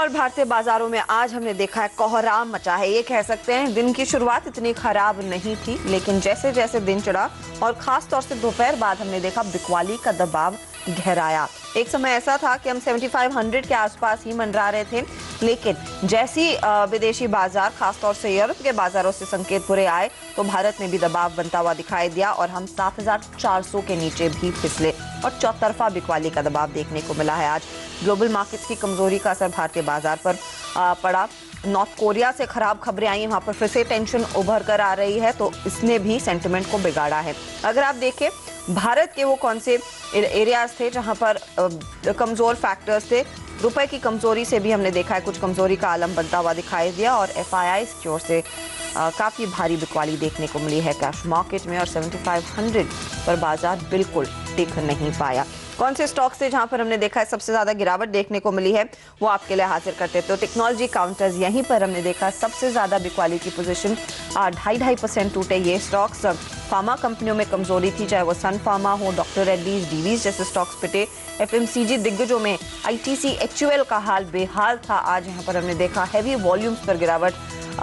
और भारतीय बाजारों में आज हमने देखा है कोहराम मचा है। ये कह सकते हैं दिन की शुरुआत इतनी खराब नहीं थी, लेकिन जैसे जैसे दिन चढ़ा और खास तौर से दोपहर बाद हमने देखा बिकवाली का दबाव गहराया। एक समय ऐसा था कि हम 7500 के आसपास ही मंडरा रहे थे, लेकिन जैसी विदेशी बाजार खास तौर से यूरोप के बाजारों से संकेत बुरे आए तो भारत में भी दबाव बनता हुआ दिखाई दिया और हम 7400 के नीचे भी फिसले और चौतरफा बिकवाली का दबाव देखने को मिला है। आज ग्लोबल मार्केट्स की कमजोरी का असर भारतीय बाजार पर पड़ा। नॉर्थ कोरिया से खराब खबरें आई, वहां पर फिर से टेंशन उभर कर आ रही है, तो इसने भी सेंटिमेंट को बिगाड़ा है। अगर आप देखें भारत के वो कौन से एरियाज थे जहां पर कमजोर फैक्टर्स थे, रुपए की कमजोरी से भी हमने देखा है कुछ कमजोरी का आलम बनता हुआ दिखाई दिया और एफआईआई की ओर से काफी भारी बिकवाली देखने को मिली है कैश मार्केट में और 7500 पर बाजार बिल्कुल टिक नहीं पाया। कौन से स्टॉक्स थे जहां पर हमने देखा है सबसे ज्यादा गिरावट देखने को मिली है, वो आपके लिए हाजिर करते हैं। तो टेक्नोलॉजी काउंटर्स, यहीं पर हमने देखा सबसे ज्यादा बिकवाली की पोजीशन 2.5% टूटे ये स्टॉक्स। फार्मा कंपनियों में कमजोरी थी, चाहे वो सन फार्मा हो, डॉक्टर रेड्डीज, डीवीज जैसे स्टॉक्स पिटे। एफएमसीजी दिग्गजों में आईटीसी, एचयूएल का हाल बेहाल था। आज यहाँ पर हमने देखा हैवी वॉल्यूम्स पर गिरावट,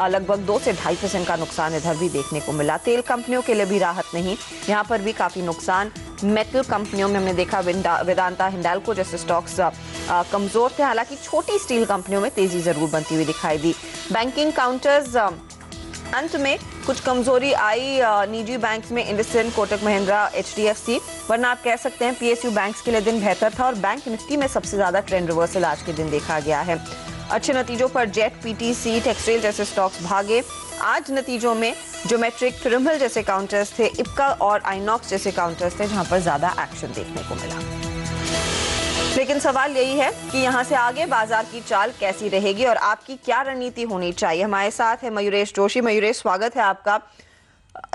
लगभग 2 से 2.5% का नुकसान इधर भी देखने को मिला। तेल कंपनियों के लिए भी राहत नहीं, यहाँ पर भी काफी नुकसान। मेटल कंपनियों में हमने देखा वेदांता, हिंडाल्को जैसे स्टॉक्स कमजोर थे, हालांकि छोटी स्टील कंपनियों में तेजी जरूर बनती हुई दिखाई दी। बैंकिंग काउंटर्स अंत में कुछ कमजोरी आई निजी बैंक्स में, इंडसइंड, कोटक महिंद्रा, एचडीएफसी, वरना आप कह सकते हैं पीएसयू बैंक्स के लिए दिन बेहतर था और बैंक निफ्टी में सबसे ज्यादा ट्रेंड रिवर्सल आज के दिन देखा गया है। अच्छे नतीजों पर जेट, पीटीसी, टेक्सटाइल जैसे स्टॉक्स भागे। आज नतीजों में ज्योमेट्रिक, पिरामल जैसे काउंटर्स थे, इप्का और आइनॉक्स जैसे काउंटर्स थे जहां पर ज्यादा एक्शन देखने को मिला। लेकिन सवाल यही है कि यहां से आगे बाजार की चाल कैसी रहेगी और आपकी क्या रणनीति होनी चाहिए। हमारे साथ है मयूरेश जोशी। मयूरेश, स्वागत है आपका।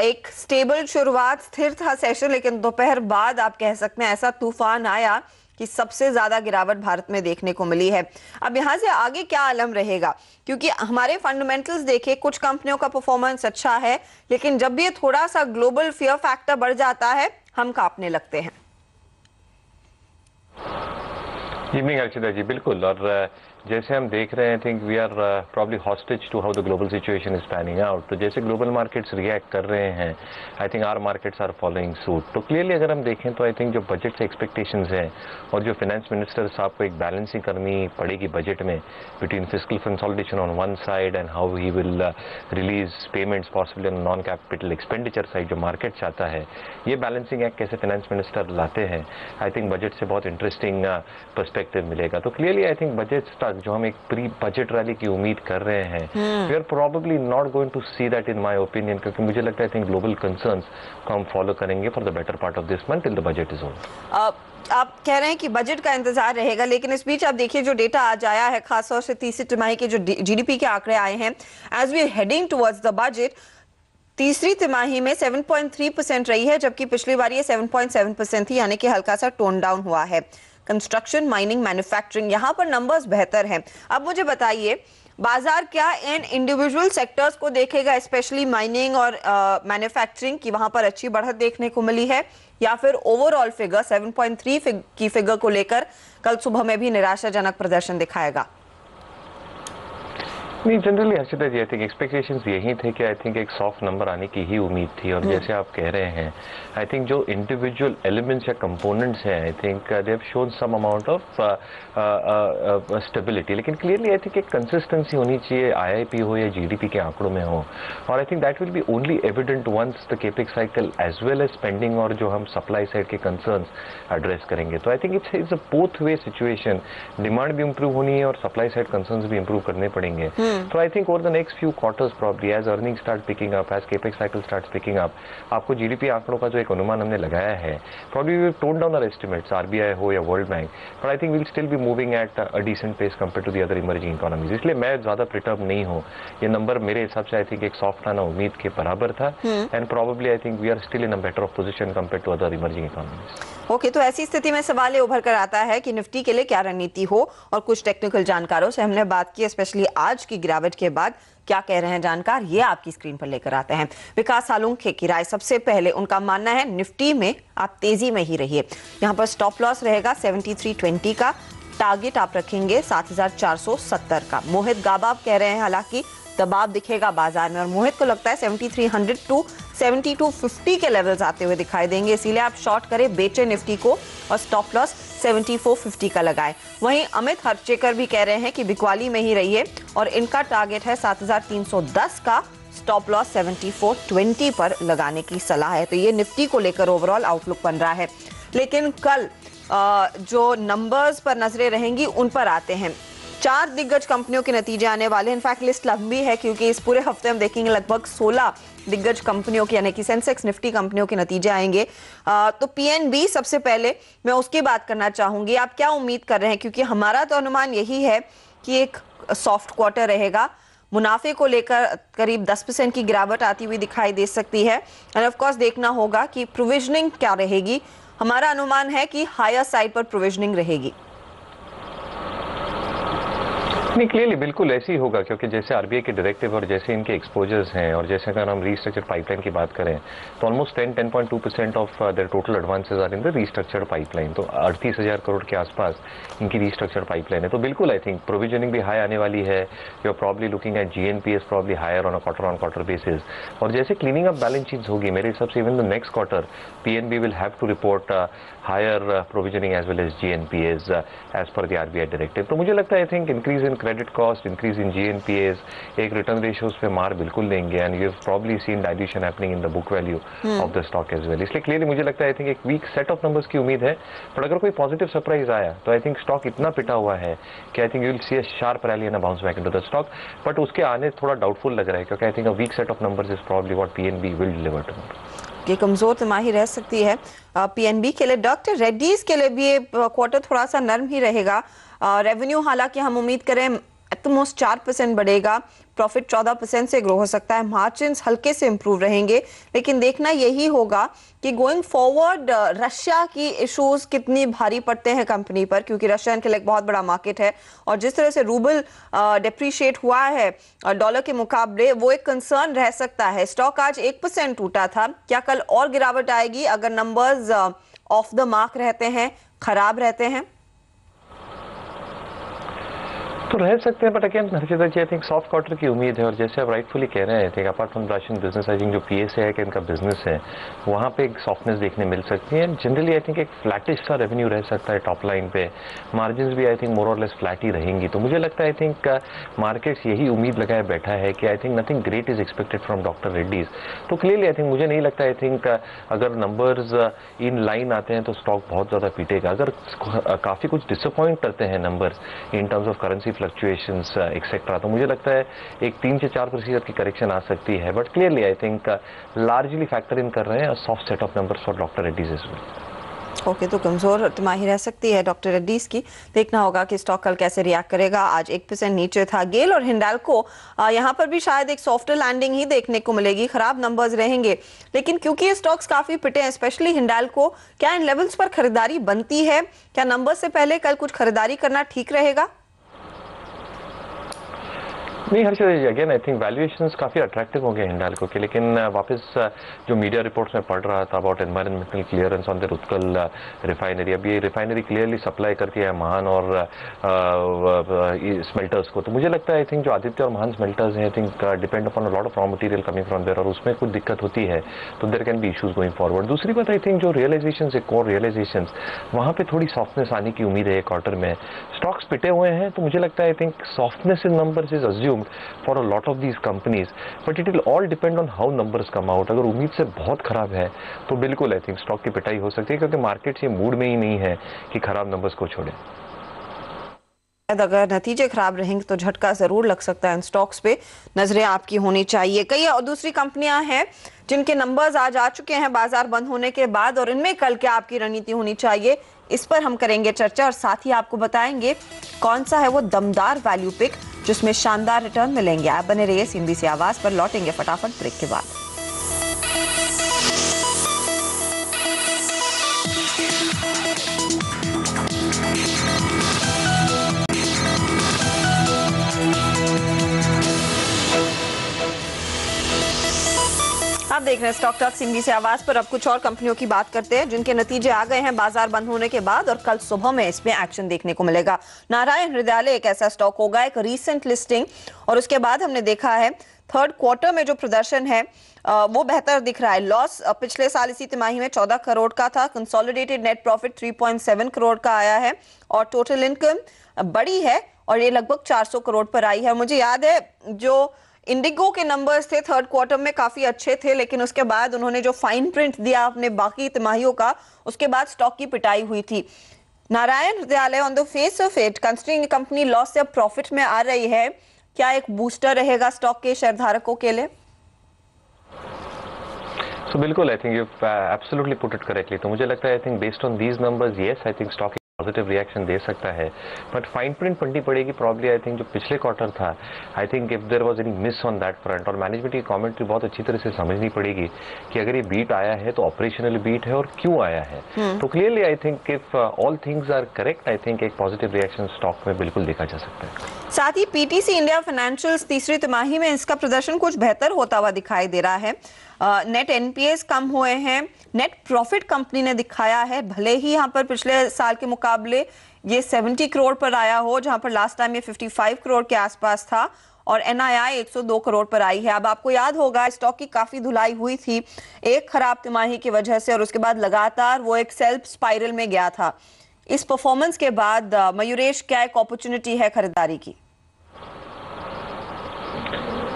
एक स्टेबल शुरुआत, स्थिर था सेशन, लेकिन दोपहर बाद आप कह सकते हैं ऐसा तूफान आया कि सबसे ज्यादा गिरावट भारत में देखने को मिली है। अब यहां से आगे क्या आलम रहेगा, क्योंकि हमारे फंडामेंटल्स देखे, कुछ कंपनियों का परफॉर्मेंस अच्छा है, लेकिन जब भी ये थोड़ा सा ग्लोबल फियर फैक्टर बढ़ जाता है हम कांपने लगते हैं। इवनिंग अर्चिता जी, बिल्कुल। और जैसे हम देख रहे हैं, think we are probably hostage to how the global situation is panning out. तो जैसे ग्लोबल मार्केट्स रिएक्ट कर रहे हैं, I think our markets are following suit. तो क्लियरली अगर हम देखें तो आई थिंक जो बजट से एक्सपेक्टेशंस हैं और जो फाइनेंस मिनिस्टर साहब को एक बैलेंसिंग करनी पड़ेगी बजट में between fiscal consolidation on one side and how he will release payments possibly on non capital expenditure side, जो मार्केट चाहता है, ये बैलेंसिंग एक्ट कैसे फाइनेंस मिनिस्टर लाते हैं, आई थिंक बजट से बहुत इंटरेस्टिंग पर्सपेक्टिव मिलेगा। तो क्लियरली आई थिंक बजट जो हम एक प्री बजट रैली की उम्मीद कर रहे हैं, we are probably not going to see that in my opinion, क्योंकि मुझे लगता है आई थिंक ग्लोबल कंसर्न्स को हम फॉलो करेंगे for the better part of this month till the budget is over. आप कह रहे हैं कि बजट का इंतजार रहेगा, लेकिन इस बीच आप देखिए जो डेटा आज आया है, खासतौर से तीसरी तिमाही के जो जीडीपी के आंकड़े आए हैं, as we heading towards the budget, तीसरी तिमाही में 7.3% रही है, जबकि पिछली बार ये 7.7% थी, यानी कि हल्का सा टोन डाउन हुआ है। कंस्ट्रक्शन, माइनिंग, मैन्युफैक्चरिंग, यहाँ पर नंबर्स बेहतर हैं। अब मुझे बताइए बाजार क्या इन इंडिविजुअल सेक्टर्स को देखेगा, स्पेशली माइनिंग और मैन्युफैक्चरिंग की, वहां पर अच्छी बढ़त देखने को मिली है, या फिर ओवरऑल फिगर 7.3 की फिगर को लेकर कल सुबह में भी निराशाजनक प्रदर्शन दिखाएगा? नहीं, generally Harshita ji, I think expectations यही थे कि आई थिंक एक सॉफ्ट नंबर आने की ही उम्मीद थी। और जैसे आप कह रहे हैं, आई थिंक जो इंडिविजुअल एलिमेंट्स या कंपोनेंट्स हैं, I think they have shown some amount of stability, लेकिन क्लियरली आई थिंक एक कंसिस्टेंसी होनी चाहिए, आईआईपी हो या जीडीपी के आंकड़ों में हो। और I think that will be only evident once the capex cycle as well as spending और जो हम सप्लाई साइड के कंसर्न्स एड्रेस करेंगे। तो I think it's a both way situation, demand भी इंप्रूव होनी है और सप्लाई साइड कंसर्न्स भी इंप्रूव करने पड़ेंगे। So I think over the next few quarters probably as earnings start picking up, as capex cycle starts picking up, आपको GDP आंकड़ों का जो एक अनुमान हमने लगाया है, probably we will tone down our estimates, RBI हो या World Bank, but I think we'll still be moving at a decent pace compared to the other emerging economies. इसलिए मैं ज्यादा perturbed नहीं हूँ। ये नंबर मेरे हिसाब से I think एक सॉफ्ट आना उम्मीद के बराबर था, and probably I think we are still in a better position compared to other emerging economies. Okay, तो ऐसी स्थिति में सवाल ये उभर कर आता है कि निफ्टी के लिए क्या रणनीति हो, और कुछ टेक्निकल जानकारों से हमने बात की, स्पेशली आज की गिरावट के बाद क्या कह रहे हैं जानकार, ये आपकी स्क्रीन पर लेकर आते हैं। विकास सालुंखे की राय सबसे पहले, उनका मानना है निफ्टी में आप तेजी में ही रहिए, यहाँ पर स्टॉप लॉस रहेगा 73.20 का, टारगेट आप रखेंगे 7470 का। मोहित गाबा कह रहे हैं हालांकि दबाव दिखेगा बाजार में, और मोहित को लगता है 7300 टू 7250 के लेवल्स आते हुए दिखाई देंगे, इसीलिए आप शॉर्ट करें बेचे निफ्टी को और स्टॉप लॉस 7450 का लगाएं। वहीं अमित हर्चेकर भी कह रहे हैं कि बिकवाली में ही रहिए और इनका टारगेट है 7310 का, स्टॉप लॉस 7420 पर लगाने की सलाह है। तो ये निफ्टी को लेकर ओवरऑल आउटलुक बन रहा है। लेकिन कल जो नंबर्स पर नजरें रहेंगी उन पर आते हैं। 4 दिग्गज कंपनियों के नतीजे आने वाले हैं। इनफैक्ट लिस्ट लंबी है क्योंकि इस पूरे हफ्ते हम देखेंगे लगभग 16 दिग्गज कंपनियों के यानी कि सेंसेक्स निफ्टी कंपनियों के नतीजे आएंगे। तो पीएनबी सबसे पहले मैं उसकी बात करना चाहूंगी। आप क्या उम्मीद कर रहे हैं, क्योंकि हमारा तो अनुमान यही है कि एक सॉफ्ट क्वार्टर रहेगा। मुनाफे को लेकर करीब 10% की गिरावट आती हुई दिखाई दे सकती है। एंड ऑफ कोर्स देखना होगा कि प्रोविजनिंग क्या रहेगी। हमारा अनुमान है कि हायर साइड पर प्रोविजनिंग रहेगी। नहीं, क्लियरली बिल्कुल ऐसे ही होगा, क्योंकि जैसे आरबीआई के डायरेक्टिव और जैसे इनके एक्सपोजर्स हैं और जैसे अगर हम रीस्ट्रक्चर्ड पाइपलाइन की बात करें तो almost 10.2% of their total advances are in the restructured pipeline. तो 38,000 करोड़ के आसपास इनकी रीस्ट्रक्चर्ड पाइपलाइन है। तो बिल्कुल आई थिंक प्रोविजनिंग भी हाई आने वाली है। You are probably looking at GNPS probably higher on a quarter basis. और जैसे क्लीनिंग अप बैलेंस शीट्स होगी मेरे हिसाब से even the next quarter PNB will have to report higher provisioning as well as GNPS as per the RBI directive. तो मुझे लगता है I think increase in credit cost, increase in GNPS, एक return ratios पे मार बिल्कुल देंगे। And you have probably seen dilution happening in the book value of the stock as well. इसलिए क्लियरली मुझे लगता है आई थिंक एक वीक सेट ऑफ नंबर्स की उम्मीद है। बट अगर कोई पॉजिटिव सरप्राइज आया तो आई थिंक स्टॉक इतना पिटा हुआ है कि I think you will see a sharp rally and a bounce back into the stock. But उसके आने थोड़ा डाउटफुल लग रहा है, क्योंकि I think a weak set of numbers is probably what PNB will deliver tomorrow. ये कमजोर तिमाही रह सकती है पीएनबी के लिए। डॉक्टर रेड्डीज के लिए भी ये क्वार्टर थोड़ा सा नर्म ही रहेगा। रेवेन्यू हालांकि हम उम्मीद करें एटमोस्ट 4% बढ़ेगा, प्रॉफिट 14% से ग्रो हो सकता है, मार्जिन्स हल्के से इंप्रूव रहेंगे। लेकिन देखना यही होगा कि गोइंग फॉरवर्ड रशिया की इश्यूज कितनी भारी पड़ते हैं कंपनी पर, क्योंकि रशिया के लिए एक बहुत बड़ा मार्केट है और जिस तरह से रूबल डिप्रिशिएट हुआ है डॉलर के मुकाबले, वो एक कंसर्न रह सकता है। स्टॉक आज 1% टूटा था। क्या कल और गिरावट आएगी अगर नंबर्स ऑफ द मार्क रहते हैं, खराब रहते हैं? तो रह सकते हैं, but again Harshita ji I think soft quarter की उम्मीद है। और जैसे आप राइटफुली कह रहे हैं I think apart from ration business I think जो पीएसए है कि इनका बिजनेस है वहाँ पे एक सॉफ्टनेस देखने मिल सकती है। जनरली आई थिंक एक फ्लैटिश सा रेवेन्यू रह सकता है टॉप लाइन पे, मार्जिन भी आई थिंक मोर और लेस फ्लैट ही रहेंगी। तो मुझे लगता है आई थिंक मार्केट्स यही उम्मीद लगाए बैठा है कि I think nothing great is expected from doctor Reddy's. तो क्लियरली आई थिंक मुझे नहीं लगता आई थिंक अगर नंबर्स इन लाइन आते हैं तो स्टॉक बहुत ज़्यादा पीटेगा। अगर काफ़ी कुछ डिसअपॉइंट करते हैं numbers in terms of currency fluctuations etcetera, तो मुझे लगता है एक 3 से 4% की करेक्शन आ सकती है। But clearly I think largely factor in कर रहे हैं soft set of numbers for doctor Reddy's as well. Okay, तो कमजोर तिमाही रह सकती है डॉक्टर रेड्डीज की। देखना होगा कि स्टॉक कल कैसे रिएक्ट करेगा। आज 1% नीचे था। गेल और हिंडाल्को यहाँ पर भी शायद एक सॉफ्ट लैंडिंग ही देखने को मिलेगी। खराब नंबर्स रहेंगे, लेकिन क्योंकि ये स्टॉक्स काफी पिटे हैं, स्पेशली हिंडाल्को, क्या इन लेवल्स पर खरीदारी बनती है? क्या नंबर से पहले कल कुछ खरीदारी करना ठीक रहेगा? नहीं हर्षिता जी, अगेन आई थिंक वैल्यूएशंस काफ़ी अट्रैक्टिव हो गए हिंडाल्को के। लेकिन वापस जो मीडिया रिपोर्ट्स में पढ़ रहा था about environmental clearance on the Utkal refinery, अब ये रिफाइनरी क्लियरली सप्लाई करती है महान और स्मेल्टर्स को। तो मुझे लगता है आई थिंक जो आदित्य और महान स्मेल्टर्स हैं I think depend upon a lot of raw material coming from there, और उसमें कुछ दिक्कत होती है तो there can be issues going forward. दूसरी बात आई थिंक जो रियलाइजेशन है कोर रियलाइजेशन, वहाँ पे थोड़ी सॉफ्टनेस आने की उम्मीद है क्वार्टर में। स्टॉक्स पिटे हुए हैं तो मुझे लगता है I think softness in numbers is assumed for a lot of these companies, but it will all depend on how numbers come out। अगर उम्मीद से बहुत खराब है तो बिल्कुल आई थिंक स्टॉक की पिटाई हो सकती है, क्योंकि मार्केट ये मूड में ही नहीं है कि खराब नंबर्स को छोड़े। अगर नतीजे खराब रहेंगे तो झटका जरूर लग सकता है। इन स्टॉक्स पे नजरें आपकी होनी चाहिए। कई और दूसरी कंपनियां हैं जिनके नंबर्स आज आ चुके हैं बाजार बंद होने के बाद, और इनमें कल क्या आपकी रणनीति होनी चाहिए, इस पर हम करेंगे चर्चा। और साथ ही आपको बताएंगे कौन सा है वो दमदार वैल्यू पिक जिसमें शानदार रिटर्न मिलेंगे। आप बने रहिए सीएनबीसी आवाज पर। लौटेंगे फटाफट ब्रेक के बाद। आप देख देख रहे हैं स्टॉक टॉक सिंधी से आवाज पर। अब कुछ और कंपनियों की बात करते हैं जिनके नतीजे आ गए हैं बाजार बंद होने के बाद, और कल सुबह में इसमें एक्शन देखने को मिलेगा। नारायण हृदयालय एक ऐसा स्टॉक होगा, एक रीसेंट लिस्टिंग, और उसके बाद हमने देखा है थर्ड क्वार्टर में जो प्रदर्शन है वो बेहतर दिख रहा है। लॉस पिछले साल इसी तिमाही में 14 करोड़ का था। कंसोलिडेटेड नेट प्रॉफिट 3.7 करोड़ का आया है, और टोटल इनकम बड़ी है और ये लगभग 400 करोड़ पर आई है। मुझे याद है जो इंडिगो के नंबर्स थे थर्ड क्वार्टर में काफी अच्छे थे, लेकिन उसके बाद उन्होंने जो फाइन प्रिंट दिया अपने बाकी तिमाहियों का, उसके बाद स्टॉक की पिटाई हुई थी। Narayan Hrudayalaya on the face of it, considering company loss से अब प्रॉफिट में आ रही है, क्या एक बूस्टर रहेगा स्टॉक के शेयरधारकों के लिए? So बिल्कुल, I think you absolutely put it correctly. तो मुझे लगता है I think based on these numbers, yes, I think stock positive reaction दे सकता है, बट फाइन प्रिंट पढ़नी पड़ेगी प्रॉब्ली। आई थिंक जो पिछले क्वार्टर था, I think if there was any miss on that front, और मैनेजमेंट की कमेंट्री बहुत अच्छी तरह से समझनी पड़ेगी कि अगर ये बीट आया है तो ऑपरेशनल बीट है और क्यों आया है। तो clearly I think if all things are correct, I think एक पॉजिटिव रिएक्शन स्टॉक में बिल्कुल देखा जा सकता है। साथ ही पीटीसी इंडिया फाइनेंशियल्स तीसरी तिमाही में इसका प्रदर्शन कुछ बेहतर होता हुआ दिखाई दे रहा है। नेट एनपीएस कम हुए हैं, नेट प्रॉफिट कंपनी ने दिखाया है, भले ही यहाँ पर पिछले साल के मुकाबले ये 70 करोड़ पर आया हो, जहां पर लास्ट टाइम ये 55 करोड़ के आसपास था, और एनआईआई 102 करोड़ पर आई है। अब आपको याद होगा स्टॉक की काफी धुलाई हुई थी एक खराब तिमाही की वजह से, और उसके बाद लगातार वो एक सेल्फ स्पाइरल में गया था। इस परफॉर्मेंस के बाद मयूरेश, क्या एक अपॉर्चुनिटी है खरीदारी की?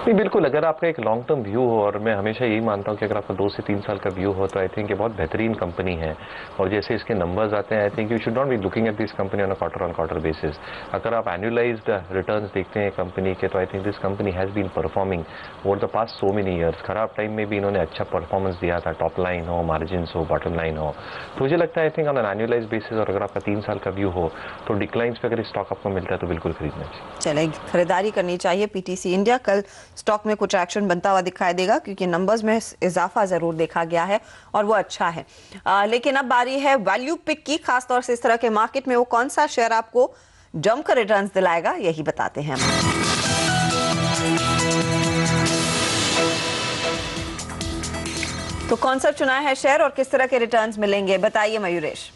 नहीं, बिल्कुल, अगर आपका एक लॉन्ग टर्म व्यू हो, और मैं हमेशा यही मानता हूँ कि अगर आपका 2 से 3 साल का व्यू हो, तो आई थिंक ये बहुत बेहतरीन कंपनी है। और जैसे इसके नंबर्स आते हैं, I think you should not be looking at this company on quarter basis. अगर आप एनुअलाइज्ड रिटर्न्स देखते हैं कंपनी के, तो I think this company has been performing over the past so many years. खराब टाइम में भी इन्होंने अच्छा परफॉर्मेंस दिया था, टॉप लाइन हो, मार्जिन हो, बॉटम लाइन हो। तो मुझे लगता है I think on an annualize basis, और अगर आपका 3 साल का व्यू हो, तो डिक्लाइंस पे अगर स्टॉक आपको मिलता है तो बिल्कुल खरीदना चाहिए। चले, खरीदारी करनी चाहिए पीटीसी इंडिया। कल स्टॉक में कुछ एक्शन बनता हुआ दिखाई देगा, क्योंकि नंबर्स में इजाफा जरूर देखा गया है और वो अच्छा है। लेकिन अब बारी है वैल्यू पिक की, खासतौर से इस तरह के मार्केट में वो कौन सा शेयर आपको जमकर रिटर्न्स दिलाएगा, यही बताते हैं हम। तो कौन सा चुना है शेयर और किस तरह के रिटर्न्स मिलेंगे, बताइए मयूरेश।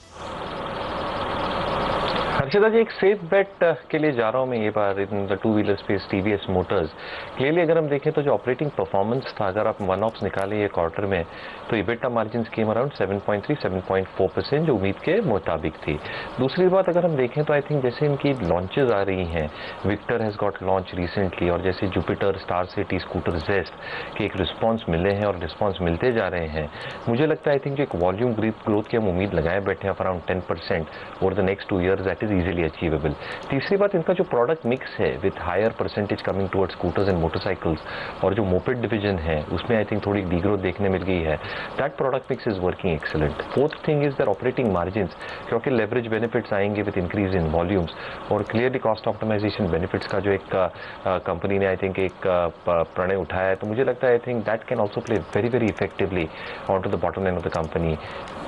हर्षिता जी, एक सेफ बेट के लिए जा रहा हूँ मैं ये बार in the two wheeler space, TVS motors. Clearly अगर हम देखें तो जो ऑपरेटिंग परफॉर्मेंस था, अगर आप वन ऑफ्स निकालें ये क्वार्टर में, तो EBITDA मार्जिन स्कीम अराउंड 7.3-7.4%, जो उम्मीद के मुताबिक थी। दूसरी बात अगर हम देखें तो आई थिंक जैसे इनकी लॉन्चेज आ रही हैं, Victor has got launch recently, और जैसे Jupiter, star city, scooter zest के एक रिस्पॉन्स मिले हैं और रिस्पॉन्स मिलते जा रहे हैं, मुझे लगता है आई थिंक जो एक वॉल्यूम ग्रोथ की हम उम्मीद लगाए बैठे हैं around 10% over the next 2 years, that is easily achievable. तीसरी बात, इनका जो प्रोडक्ट मिक्स है with higher percentage coming towards scooters and motorcycles, और जो मोपेड डिवीजन है उसमें आई थिंक थोड़ी डीग्रोथ देखने मिल गई है। That product mix is working excellent. Fourth thing is their operating margin, क्योंकि लेवरेज बेनिफिट्स आएंगे विद इंक्रीज इन वॉल्यूम्स, और क्लियरली कॉस्ट ऑप्टिमाइजेशन बेनिफिट्स का जो एक कंपनी ने आई थिंक एक प्रणय उठाया है, तो मुझे लगता है I think that can also play very very effectively on to the bottom line of the company.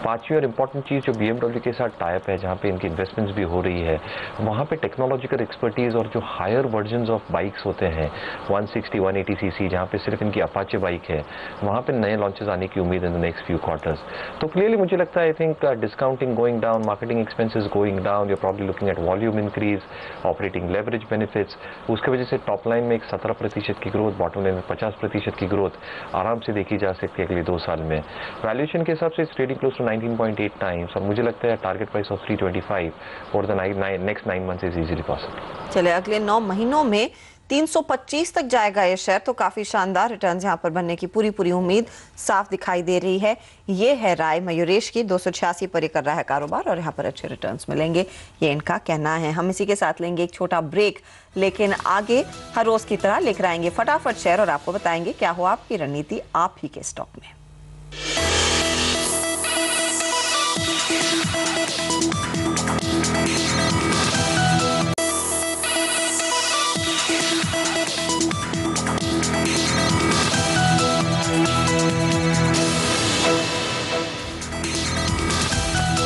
पांचवी और इंपॉर्टेंट चीज जो BMW के साथ टाइप है, जहाँ पे इनकी इन्वेस्टमेंट्स भी हो रही है, वहाँ पे टेक्नोलॉजिकल एक्सपर्टीज और जो हायर वर्जन्स ऑफ बाइक्स होते हैं 160, 180 सीसी, जहाँ पे सिर्फ इनकी अपाचे बाइक है, वहाँ पे नए लॉन्चेस आने की उम्मीद in the next few quarters. तो क्लियरली मुझे लगता है I think discounting going down, marketing expenses going down, you are probably looking at volume increase, operating leverage benefits, उसकी वजह से टॉप लाइन में एक 17% की ग्रोथ, बॉटम लाइन में 50% की ग्रोथ आराम से देखी जा सकती है अगले 2 साल में। वैल्यूएशन के हिसाब से ट्रेडिंग क्लोज टू 19.8 टाइम्स, और मुझे लगता है टारगेट प्राइस ऑफ 325 और the next 9 months is easily possible. चले, अगले 9 महीनों में 325 तक जाएगा ये शेयर, तो काफी शानदार रिटर्न्स यहाँ पर बनने की पूरी उम्मीद साफ दिखाई दे रही है। ये है राय मयूरेश की, 286 पर कर रहा है कारोबार और यहाँ पर अच्छे रिटर्न्स मिलेंगे, ये इनका कहना है। हम इसी के साथ लेंगे एक छोटा ब्रेक, लेकिन आगे हर रोज की तरह लेकर आएंगे फटाफट शेयर और आपको बताएंगे क्या हो आपकी रणनीति आप ही के स्टॉक में।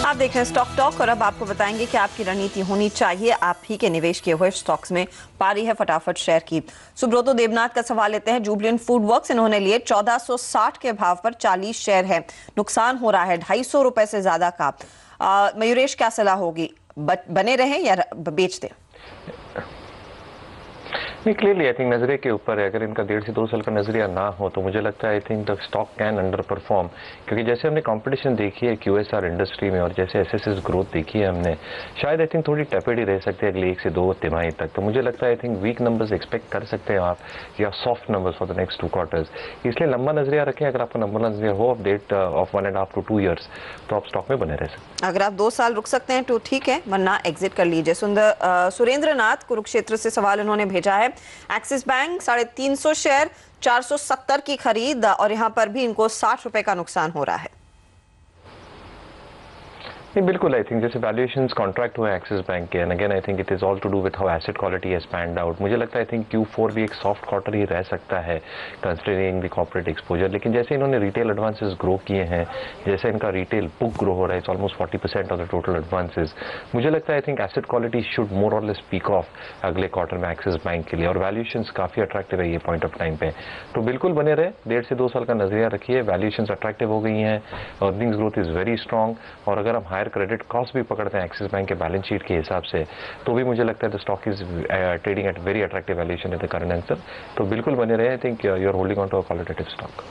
आप देख रहे हैं स्टॉक टॉक और अब आपको बताएंगे कि आपकी रणनीति होनी चाहिए आप ही के निवेश किए हुए स्टॉक्स में। पारी है फटाफट शेयर की। सुब्रतो देवनाथ का सवाल लेते हैं। जुबिलेंट फूड वर्क्स इन्होंने लिए 1460 के भाव पर 40 शेयर है, नुकसान हो रहा है 250 रुपए से ज्यादा का। मयूरेश क्या सलाह होगी, बने रहें या बेच दें? नहीं, क्लियरली आई थिंक नजरिए के ऊपर है। अगर इनका 1.5 से 2 साल का नजरिया ना हो तो मुझे लगता है I think the stock can under perform, क्योंकि जैसे हमने कंपटीशन देखी है QSR इंडस्ट्री में और जैसे SSS ग्रोथ देखी है हमने, शायद आई थिंक थोड़ी टेपेड ही रह सकते हैं अगले 1 से 2 तिमाही तक। तो मुझे लगता है I think weak numbers expect कर सकते हैं आप, या soft numbers for the next 2 quarters. इसलिए लंबा नजरिया रखें। अगर आपका लंबा नजरिया हो ऑफ 1.5 to 2 years तो आप स्टॉक में बने रह सकते हैं। अगर आप 2 साल रुक सकते हैं तो ठीक है, वरना एग्जिट कर लीजिए। सुरेंद्र नाथ कुरुक्षेत्र से सवाल उन्होंने भेजा है। एक्सिस बैंक 350 शेयर 470 की खरीद और यहां पर भी इनको 60 रुपए का नुकसान हो रहा है। नहीं, बिल्कुल आई थिंक जैसे वैल्यूएशंस कॉन्ट्रैक्ट हुए एक्सिस बैंक के, and again I think it is all to do with how asset quality has panned out. मुझे लगता है आई थिंक Q4 भी एक सॉफ्ट क्वार्टर ही रह सकता है कंसिडरिंग द कॉर्पोरेट एक्सपोजर। लेकिन जैसे इन्होंने रिटेल एडवांसेस ग्रो किए हैं, जैसे इनका रिटेल बुक ग्रो हो रहा है, it's almost 40% of the total advances, मुझे लगता है I think asset quality should मोर और लेस पीक ऑफ अगले क्वार्टर में एक्सिस बैंक के लिए। और वैल्यूएशंस काफी अट्रैक्टिव है ये पॉइंट ऑफ टाइम पे, तो बिल्कुल बने रहे। 1.5 से 2 साल का नजरिया रखिए। वैल्यूएशंस अट्रैक्टिव हो गई हैं, earnings growth is very strong, और अगर हम हायर क्रेडिट कॉस्ट पकड़ते हैं एक्सिस बैंक के बैलेंस शीट के हिसाब से, तो भी मुझे लगता है the stock is trading at very attractive valuation in the current answer. तो बिल्कुल बने रहे। I think you are holding on to a qualitative stock.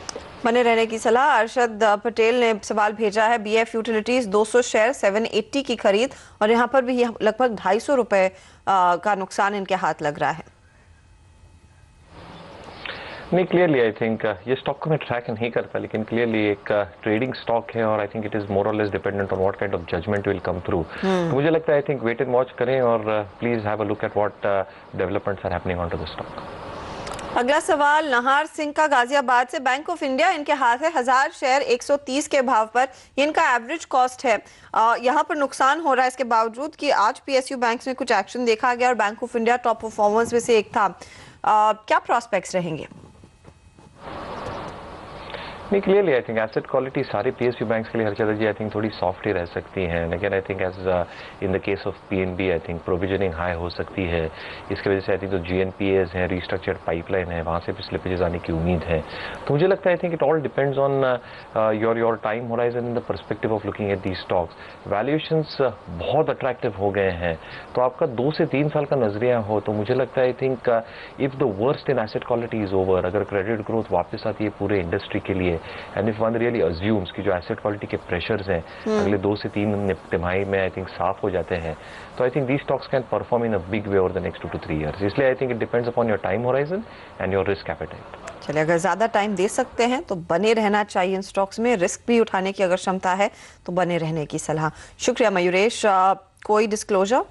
बने रहने की सलाह। अरशद पटेल ने सवाल भेजा है। BF यूटिलिटीज 200 शेयर 780 की खरीद और यहां पर भी लगभग 250 रुपए का नुकसान इनके हाथ लग रहा है। नहीं, क्लियरली आई थिंक ये स्टॉक को मैं ट्रैक नहीं करता, लेकिन क्लियरली एक ट्रेडिंग स्टॉक है और I think it is more और less dependent on what kind of judgement will come through. तो मुझे लगता है I think wait and watch करें और please have a look at what developments are happening on to the stock. अगला सवाल नहार सिंह का गाजियाबाद से। बैंक ऑफ इंडिया इनके हाथ है 1000 शेयर 130 के भाव पर, इनका एवरेज कॉस्ट है। यहाँ पर नुकसान हो रहा है इसके बावजूद कि आज PSU बैंक में कुछ एक्शन देखा गया और bank of India top performers में से एक था। क्या प्रोस्पेक्ट्स रहेंगे? नहीं, clearly I think asset quality सारे PSU बैंक्स के लिए हर चीज़ आई थिंक थोड़ी सॉफ्ट ही रह सकती हैं। लेकिन I think as in the case of PNB I think provisioning high हो सकती है। इसकी वजह से आई थिंक जो GNPAs हैं, रिस्ट्रक्चर्ड पाइपलाइन है, वहाँ से भी स्लिपेजेस आने की उम्मीद है। तो मुझे लगता है I think it all depends on your time horizon in the perspective of looking at the stocks. Valuations बहुत अट्रैक्टिव हो गए हैं, तो आपका 2 से 3 साल का नजरिया हो तो मुझे लगता है I think if the worst in asset quality is over, अगर क्रेडिट ग्रोथ वापस आती है पूरे इंडस्ट्री के लिए, and if one really assumes कि जो एसेट क्वालिटी के प्रेशर्स हैं अगले 2 से 3 तिमाही में आई थिंक साफ हो जाते हैं, तो I think the stocks can perform in a big way over the next 2 to 3 years। इसलिए आई think it depends upon your time horizon and your risk appetite. चलिए, अगर ज्यादा टाइम दे सकते हैं तो बने रहना चाहिए इन स्टॉक्स में। रिस्क भी उठाने की अगर क्षमता है तो बने रहने की सलाह। शुक्रिया मयूरेश। कोई डिस्क्लोजर?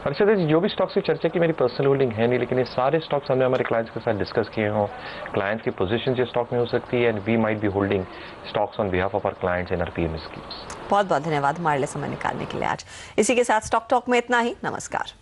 हर्षद जी, जो भी स्टॉक्स की चर्चा की मेरी पर्सनल होल्डिंग है नहीं, लेकिन ये सारे स्टॉक्स हमने हमारे क्लाइंट्स के साथ डिस्कस किए हों। क्लाइंट्स की पोजीशन ये स्टॉक में हो सकती है and we might be holding stocks on behalf of our clients in our PMS schemes. बहुत बहुत धन्यवाद हमारे लिए समय निकालने के लिए आज। इसी के साथ स्टॉक टॉक में इतना ही। नमस्कार।